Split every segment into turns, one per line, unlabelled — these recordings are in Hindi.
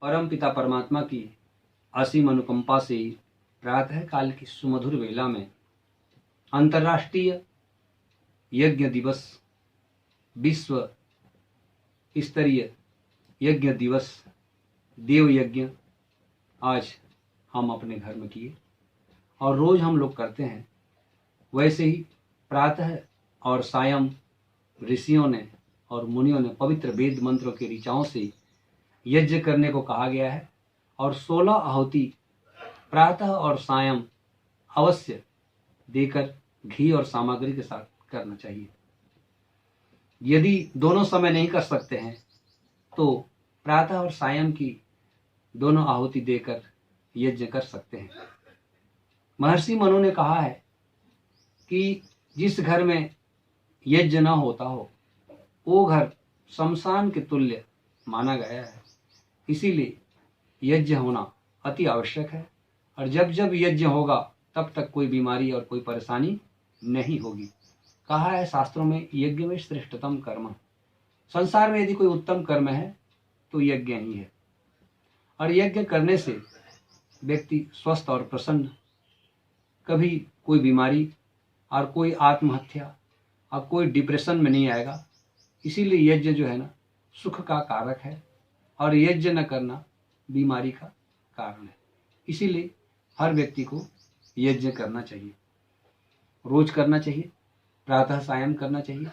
परम पिता परमात्मा की असीम अनुकंपा से प्रातः काल की सुमधुर वेला में अंतर्राष्ट्रीय यज्ञ दिवस, विश्व स्तरीय यज्ञ दिवस, देव यज्ञ आज हम अपने घर में किए और रोज हम लोग करते हैं। वैसे ही प्रातः और सायं ऋषियों ने और मुनियों ने पवित्र वेद मंत्रों के ऋचाओं से यज्ञ करने को कहा गया है और 16 आहुति प्रातः और सायं अवश्य देकर घी और सामग्री के साथ करना चाहिए। यदि दोनों समय नहीं कर सकते हैं तो प्रातः और सायं की दोनों आहुति देकर यज्ञ कर सकते हैं। महर्षि मनु ने कहा है कि जिस घर में यज्ञ न होता हो वो घर शमशान के तुल्य माना गया है। इसीलिए यज्ञ होना अति आवश्यक है और जब जब यज्ञ होगा तब तक कोई बीमारी और कोई परेशानी नहीं होगी। कहा है शास्त्रों में, यज्ञ में श्रेष्ठतम कर्म। संसार में यदि कोई उत्तम कर्म है तो यज्ञ ही है और यज्ञ करने से व्यक्ति स्वस्थ और प्रसन्न, कभी कोई बीमारी और कोई आत्महत्या और कोई डिप्रेशन में नहीं आएगा। इसीलिए यज्ञ जो है ना सुख का कारक है और यज्ञ न करना बीमारी का कारण है। इसीलिए हर व्यक्ति को यज्ञ करना चाहिए, रोज करना चाहिए, प्रातः सायं करना चाहिए।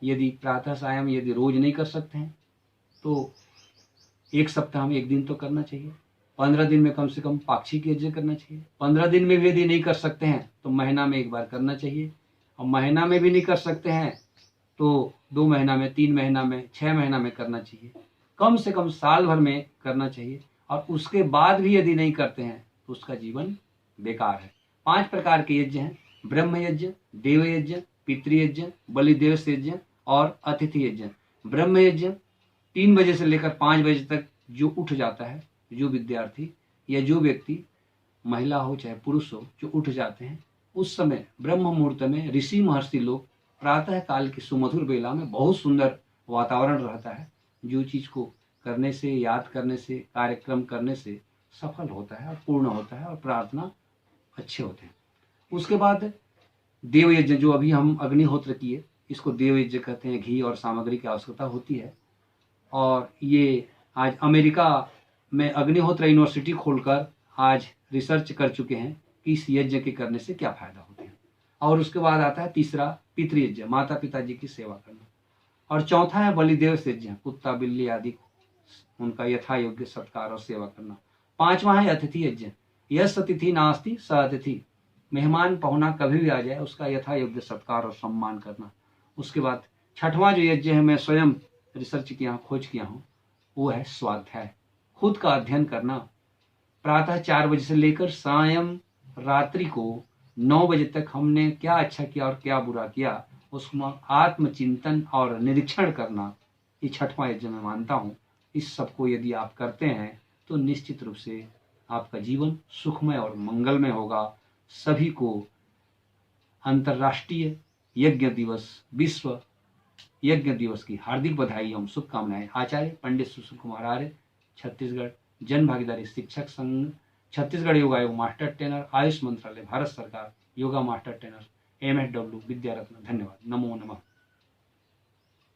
यदि प्रातः सायं यदि रोज नहीं कर सकते हैं तो एक सप्ताह में एक दिन तो करना चाहिए। 15 दिन में कम से कम पाक्षिक यज्ञ करना चाहिए। 15 दिन में भी यदि नहीं कर सकते हैं तो महीना में एक बार करना चाहिए और महीना में भी नहीं कर सकते हैं तो 2 महीना में, 3 महीना में, 6 महीना में करना चाहिए। कम से कम साल भर में करना चाहिए और उसके बाद भी यदि नहीं करते हैं तो उसका जीवन बेकार है। 5 प्रकार के यज्ञ हैं: ब्रह्म यज्ञ, देव यज्ञ, पितृयज्ञ, बलिदेव यज्ञ और अतिथि यज्ञ। ब्रह्म यज्ञ 3 बजे से लेकर 5 बजे तक जो उठ जाता है, जो विद्यार्थी या जो व्यक्ति, महिला हो चाहे पुरुष हो, जो उठ जाते हैं उस समय ब्रह्म मुहूर्त में ऋषि महर्षि लोग प्रातः काल की सुमधुर बेला में बहुत सुंदर वातावरण रहता है। जो चीज को करने से, याद करने से, कार्यक्रम करने से सफल होता है और पूर्ण होता है और प्रार्थना अच्छे होते हैं। उसके बाद देव यज्ञ, जो अभी हम अग्निहोत्र किए, इसको देव यज्ञ कहते हैं। घी और सामग्री की आवश्यकता होती है और ये आज अमेरिका में अग्निहोत्र यूनिवर्सिटी खोलकर आज रिसर्च कर चुके हैं कि इस यज्ञ के करने से क्या फायदा होते हैं। और उसके बाद आता है तीसरा पितृयज्ञ, माता पिताजी की सेवा करना। और चौथा है बलिदेव यज्ञ, कुत्ता बिल्ली आदि उनका यथा योग्य सत्कार और सेवा करना। 5वां है अतिथि यज्ञ, यस अतिथि नास्ति स अतिथि, मेहमान पहुना कभी भी आ जाए उसका यथा योग्य सत्कार और सम्मान करना। उसके बाद 6वां जो यज्ञ है, मैं स्वयं रिसर्च किया, खोज किया हूँ, वो है स्वाध्याय, खुद का अध्ययन करना। प्रातः 4 बजे से लेकर सायं रात्रि को 9 बजे तक हमने क्या अच्छा किया और क्या बुरा किया, उसमें आत्मचिंतन और निरीक्षण करना, ये 6वां यज्ञ मैं मानता हूँ। इस सबको यदि आप करते हैं तो निश्चित रूप से आपका जीवन सुखमय और मंगलमय होगा। सभी को अंतर्राष्ट्रीय यज्ञ दिवस, विश्व यज्ञ दिवस की हार्दिक बधाई एवं शुभकामनाएं। आचार्य पंडित सुशील कुमार आर्य, छत्तीसगढ़ जन भागीदारी शिक्षक संघ, छत्तीसगढ़ योगा आयोग मास्टर ट्रेनर, आयुष मंत्रालय, भारत सरकार, योगा मास्टर ट्रेनर, MSW, विद्या रत्न। धन्यवाद। नमो नमः।